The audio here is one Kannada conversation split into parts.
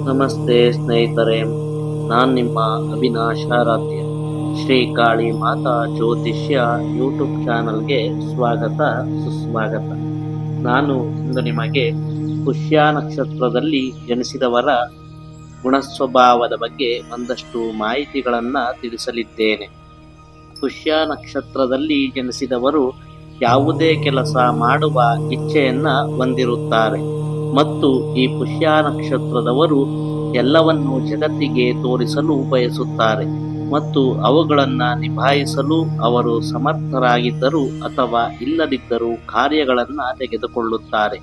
ನಮಸ್ತೆ ಸ್ನೇಹಿತರೆ, ನಾನು ನಿಮ್ಮ ಅವಿನಾಶ್ ಆರಾಧ್ಯ. ಶ್ರೀ ಕಾಳಿ ಮಾತಾ ಜ್ಯೋತಿಷ್ಯ ಯೂಟ್ಯೂಬ್ ಚಾನಲ್ಗೆ ಸ್ವಾಗತ ಸುಸ್ವಾಗತ. ನಾನು ಇಂದು ನಿಮಗೆ ಪುಷ್ಯ ನಕ್ಷತ್ರದಲ್ಲಿ ಜನಿಸಿದವರ ಗುಣಸ್ವಭಾವದ ಬಗ್ಗೆ ಒಂದಷ್ಟು ಮಾಹಿತಿಗಳನ್ನು ತಿಳಿಸಲಿದ್ದೇನೆ. ಪುಷ್ಯ ನಕ್ಷತ್ರದಲ್ಲಿ ಜನಿಸಿದವರು ಯಾವುದೇ ಕೆಲಸ ಮಾಡುವ ಇಚ್ಛೆಯನ್ನು ಹೊಂದಿರುತ್ತಾರೆ ಮತ್ತು ಈ ಪುಷ್ಯ ನಕ್ಷತ್ರದವರು ಎಲ್ಲವನ್ನು ಜಗತ್ತಿಗೆ ತೋರಿಸಲು ಬಯಸುತ್ತಾರೆ ಮತ್ತು ಅವುಗಳನ್ನು ನಿಭಾಯಿಸಲು ಅವರು ಸಮರ್ಥರಾಗಿದ್ದರೂ ಅಥವಾ ಇಲ್ಲದಿದ್ದರೂ ಕಾರ್ಯಗಳನ್ನು ತೆಗೆದುಕೊಳ್ಳುತ್ತಾರೆ.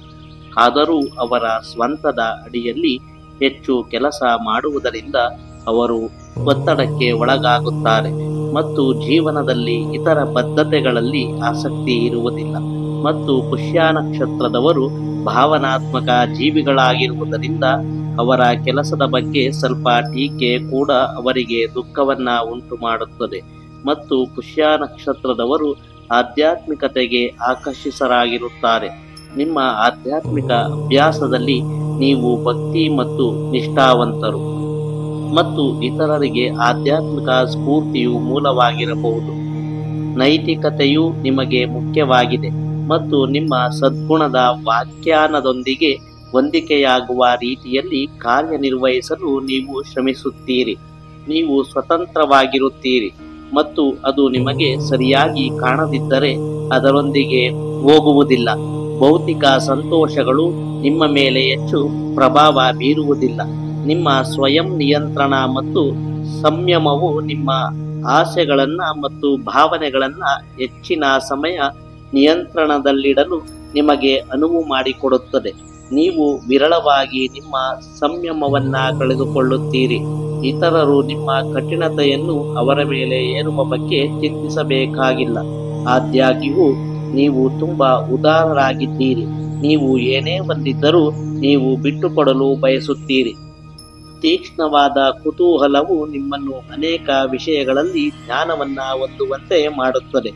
ಆದರೂ ಅವರ ಸ್ವಂತದ ಅಡಿಯಲ್ಲಿ ಹೆಚ್ಚು ಕೆಲಸ ಮಾಡುವುದರಿಂದ ಅವರು ಒತ್ತಡಕ್ಕೆ ಒಳಗಾಗುತ್ತಾರೆ ಮತ್ತು ಜೀವನದಲ್ಲಿ ಇತರ ಬದ್ಧತೆಗಳಲ್ಲಿ ಆಸಕ್ತಿ ಇರುವುದಿಲ್ಲ. ಮತ್ತು ಪುಷ್ಯ ನಕ್ಷತ್ರದವರು ಭಾವನಾತ್ಮಕ ಜೀವಿಗಳಾಗಿರುವುದರಿಂದ ಅವರ ಕೆಲಸದ ಬಗ್ಗೆ ಸ್ವಲ್ಪ ಟೀಕೆ ಕೂಡ ಅವರಿಗೆ ದುಃಖವನ್ನ ಉಂಟು ಮಾಡುತ್ತದೆ. ಮತ್ತು ಪುಷ್ಯ ನಕ್ಷತ್ರದವರು ಆಧ್ಯಾತ್ಮಿಕತೆಗೆ ಆಕರ್ಷಿತರಾಗಿರುತ್ತಾರೆ. ನಿಮ್ಮ ಆಧ್ಯಾತ್ಮಿಕ ಅಭ್ಯಾಸದಲ್ಲಿ ನೀವು ಭಕ್ತಿ ಮತ್ತು ನಿಷ್ಠಾವಂತರು ಮತ್ತು ಇತರರಿಗೆ ಆಧ್ಯಾತ್ಮಿಕ ಸ್ಫೂರ್ತಿಯು ಮೂಲವಾಗಿರಬಹುದು. ನೈತಿಕತೆಯು ನಿಮಗೆ ಮುಖ್ಯವಾಗಿದೆ ಮತ್ತು ನಿಮ್ಮ ಸದ್ಗುಣದ ವ್ಯಾಖ್ಯಾನದೊಂದಿಗೆ ಹೊಂದಿಕೆಯಾಗುವ ರೀತಿಯಲ್ಲಿ ಕಾರ್ಯನಿರ್ವಹಿಸಲು ನೀವು ಶ್ರಮಿಸುತ್ತೀರಿ. ನೀವು ಸ್ವತಂತ್ರವಾಗಿರುತ್ತೀರಿ ಮತ್ತು ಅದು ನಿಮಗೆ ಸರಿಯಾಗಿ ಕಾಣದಿದ್ದರೆ ಅದರೊಂದಿಗೆ ಹೋಗುವುದಿಲ್ಲ. ಭೌತಿಕ ಸಂತೋಷಗಳು ನಿಮ್ಮ ಮೇಲೆ ಹೆಚ್ಚು ಪ್ರಭಾವ ಬೀರುವುದಿಲ್ಲ. ನಿಮ್ಮ ಸ್ವಯಂ ನಿಯಂತ್ರಣ ಮತ್ತು ಸಂಯಮವು ನಿಮ್ಮ ಆಸೆಗಳನ್ನು ಮತ್ತು ಭಾವನೆಗಳನ್ನು ಹೆಚ್ಚಿನ ಸಮಯ ನಿಯಂತ್ರಣದಲ್ಲಿಡಲು ನಿಮಗೆ ಅನುವು ಮಾಡಿಕೊಡುತ್ತದೆ. ನೀವು ವಿರಳವಾಗಿ ನಿಮ್ಮ ಸಂಯಮವನ್ನ ಕಳೆದುಕೊಳ್ಳುತ್ತೀರಿ. ಇತರರು ನಿಮ್ಮ ಕಠಿಣತೆಯನ್ನು ಅವರ ಮೇಲೆ ಏರುವ ಬಗ್ಗೆ ಚಿಂತಿಸಬೇಕಾಗಿಲ್ಲ. ಆದಾಗ್ಯೂ ನೀವು ತುಂಬಾ ಉದಾರರಾಗಿದ್ದೀರಿ. ನೀವು ಏನೇ ಹೊಂದಿದ್ದರೂ ನೀವು ಬಿಟ್ಟುಕೊಡಲು ಬಯಸುತ್ತೀರಿ. ತೀಕ್ಷ್ಣವಾದ ಕುತೂಹಲವು ನಿಮ್ಮನ್ನು ಅನೇಕ ವಿಷಯಗಳಲ್ಲಿ ಜ್ಞಾನವನ್ನ ಹೊಂದುವಂತೆ ಮಾಡುತ್ತದೆ.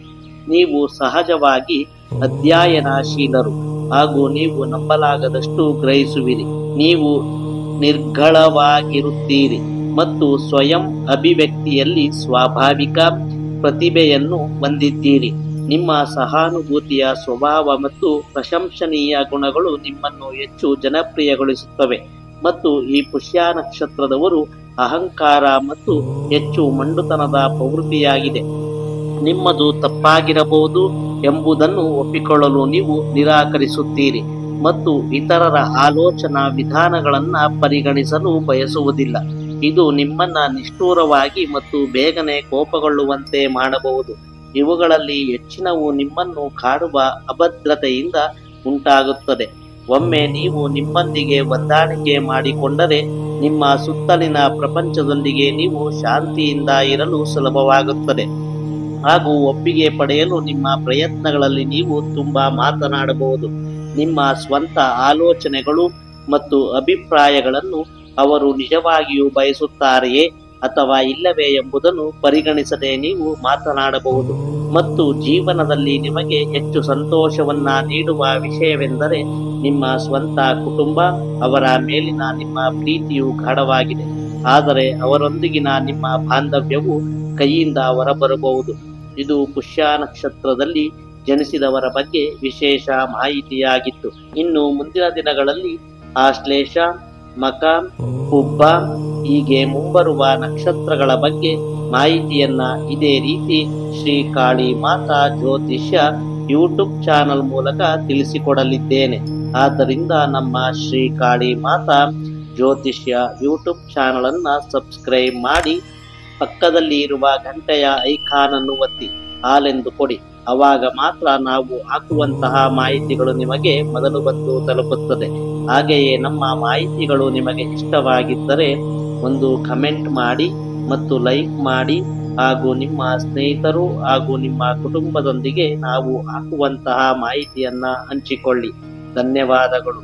ನೀವು ಸಹಜವಾಗಿ ಅಧ್ಯಯನಶೀಲರು ಹಾಗೂ ನೀವು ನಂಬಲಾಗದಷ್ಟು ಗ್ರಹಿಸುವಿರಿ. ನೀವು ನಿರ್ಗಳವಾಗಿರುತ್ತೀರಿ ಮತ್ತು ಸ್ವಯಂ ಅಭಿವ್ಯಕ್ತಿಯಲ್ಲಿ ಸ್ವಾಭಾವಿಕ ಪ್ರತಿಭೆಯನ್ನು ಹೊಂದಿದ್ದೀರಿ. ನಿಮ್ಮ ಸಹಾನುಭೂತಿಯ ಸ್ವಭಾವ ಮತ್ತು ಪ್ರಶಂಸನೀಯ ಗುಣಗಳು ನಿಮ್ಮನ್ನು ಹೆಚ್ಚು ಜನಪ್ರಿಯಗೊಳಿಸುತ್ತವೆ. ಮತ್ತು ಈ ಪುಷ್ಯ ನಕ್ಷತ್ರದವರು ಅಹಂಕಾರ ಮತ್ತು ಹೆಚ್ಚು ಮಂಡುತನದ ಪ್ರವೃತ್ತಿಯಾಗಿದೆ. ನಿಮ್ಮದು ತಪ್ಪಾಗಿರಬಹುದು ಎಂಬುದನ್ನು ಒಪ್ಪಿಕೊಳ್ಳಲು ನೀವು ನಿರಾಕರಿಸುತ್ತೀರಿ ಮತ್ತು ಇತರರ ಆಲೋಚನಾ ವಿಧಾನಗಳನ್ನು ಪರಿಗಣಿಸಲು ಬಯಸುವುದಿಲ್ಲ. ಇದು ನಿಮ್ಮನ್ನ ನಿಷ್ಠುರವಾಗಿ ಮತ್ತು ಬೇಗನೆ ಕೋಪಗೊಳ್ಳುವಂತೆ ಮಾಡಬಹುದು. ಇವುಗಳಲ್ಲಿ ಹೆಚ್ಚಿನವು ನಿಮ್ಮನ್ನು ಕಾಡುವ ಅಭದ್ರತೆಯಿಂದ ಉಂಟಾಗುತ್ತದೆ. ಒಮ್ಮೆ ನೀವು ನಿಮ್ಮೊಂದಿಗೆ ಹೊಂದಾಣಿಕೆ ಮಾಡಿಕೊಂಡರೆ ನಿಮ್ಮ ಸುತ್ತಲಿನ ಪ್ರಪಂಚದೊಂದಿಗೆ ನೀವು ಶಾಂತಿಯಿಂದ ಇರಲು ಸುಲಭವಾಗುತ್ತದೆ ಹಾಗೂ ಒಪ್ಪಿಗೆ ಪಡೆಯಲು ನಿಮ್ಮ ಪ್ರಯತ್ನಗಳಲ್ಲಿ ನೀವು ತುಂಬಾ ಮಾತನಾಡಬಹುದು. ನಿಮ್ಮ ಸ್ವಂತ ಆಲೋಚನೆಗಳು ಮತ್ತು ಅಭಿಪ್ರಾಯಗಳನ್ನು ಅವರು ನಿಜವಾಗಿಯೂ ಬಯಸುತ್ತಾರೆಯೇ ಅಥವಾ ಇಲ್ಲವೇ ಎಂಬುದನ್ನು ಪರಿಗಣಿಸದೆ ನೀವು ಮಾತನಾಡಬಹುದು. ಮತ್ತು ಜೀವನದಲ್ಲಿ ನಿಮಗೆ ಹೆಚ್ಚು ಸಂತೋಷವನ್ನ ನೀಡುವ ವಿಷಯವೆಂದರೆ ನಿಮ್ಮ ಸ್ವಂತ ಕುಟುಂಬ. ಅವರ ಮೇಲಿನ ನಿಮ್ಮ ಪ್ರೀತಿಯು ಗಾಢವಾಗಿದೆ, ಆದರೆ ಅವರೊಂದಿಗಿನ ನಿಮ್ಮ ಬಾಂಧವ್ಯವು ಕೈಯಿಂದ ಹೊರಬರಬಹುದು. ಇದು ಪುಷ್ಯ ನಕ್ಷತ್ರದಲ್ಲಿ ಜನಿಸಿದವರ ಬಗ್ಗೆ ವಿಶೇಷ ಮಾಹಿತಿಯಾಗಿತ್ತು. ಇನ್ನು ಮುಂದಿನ ದಿನಗಳಲ್ಲಿ ಆಶ್ಲೇಷ, ಮಕ, ಪುಬ್ಬ ಹೀಗೆ ಮುಂಬರುವ ನಕ್ಷತ್ರಗಳ ಬಗ್ಗೆ ಮಾಹಿತಿಯನ್ನ ಇದೇ ರೀತಿ ಶ್ರೀ ಕಾಳಿ ಮಾತಾ ಜ್ಯೋತಿಷ್ಯ ಯೂಟ್ಯೂಬ್ ಚಾನಲ್ ಮೂಲಕ ತಿಳಿಸಿಕೊಡಲಿದ್ದೇನೆ. ಆದ್ದರಿಂದ ನಮ್ಮ ಶ್ರೀ ಕಾಳಿ ಮಾತಾ ಜ್ಯೋತಿಷ್ಯ ಯೂಟ್ಯೂಬ್ ಚಾನಲ್ ಅನ್ನ ಸಬ್ಸ್ಕ್ರೈಬ್ ಮಾಡಿ, ಪಕ್ಕದಲ್ಲಿ ಇರುವ ಗಂಟೆಯ ಐಕಾನ್ ಅನ್ನು ಒತ್ತಿ ಹಾಲೆಂದು ಕೊಡಿ. ಆವಾಗ ಮಾತ್ರ ನಾವು ಹಾಕುವಂತಹ ಮಾಹಿತಿಗಳು ನಿಮಗೆ ಮೊದಲು ಬಂದು ತಲುಪುತ್ತದೆ. ಹಾಗೆಯೇ ನಮ್ಮ ಮಾಹಿತಿಗಳು ನಿಮಗೆ ಇಷ್ಟವಾಗಿದ್ದರೆ ಒಂದು ಕಮೆಂಟ್ ಮಾಡಿ ಮತ್ತು ಲೈಕ್ ಮಾಡಿ ಹಾಗೂ ನಿಮ್ಮ ಸ್ನೇಹಿತರು ಹಾಗೂ ನಿಮ್ಮ ಕುಟುಂಬದೊಂದಿಗೆ ನಾವು ಹಾಕುವಂತಹ ಮಾಹಿತಿಯನ್ನ ಹಂಚಿಕೊಳ್ಳಿ. ಧನ್ಯವಾದಗಳು.